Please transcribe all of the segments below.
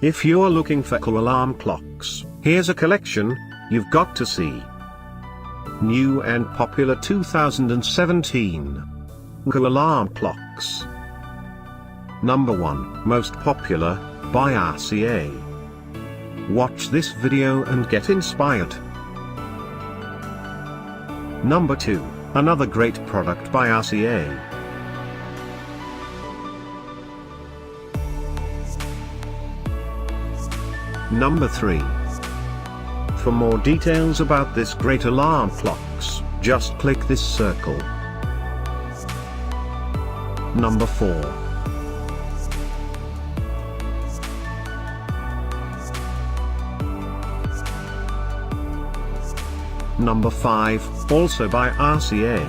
If you're looking for cool alarm clocks, here's a collection you've got to see. New and popular 2017 cool alarm clocks. Number 1, most popular, by RCA. Watch this video and get inspired. Number 2, another great product by RCA. Number 3. For more details about this great alarm clocks, just click this circle. Number 4. Number 5, also by RCA.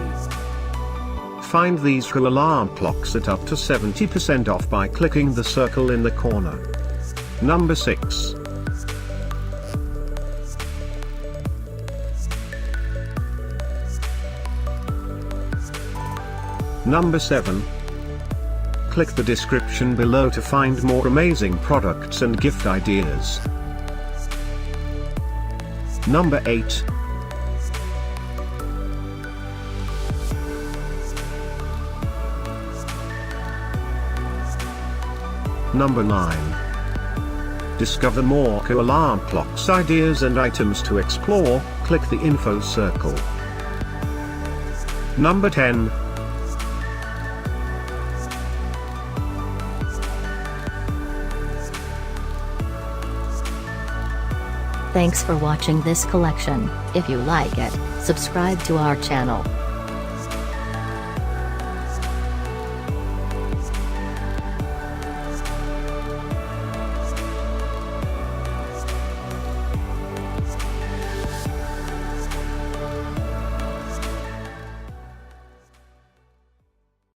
Find these cool alarm clocks at up to 70% off by clicking the circle in the corner. Number 6. Number 7. Click the description below to find more amazing products and gift ideas. Number 8. Number 9. Discover more cool alarm clocks ideas and items to explore, click the info circle. Number 10. Thanks for watching this collection. If you like it, subscribe to our channel.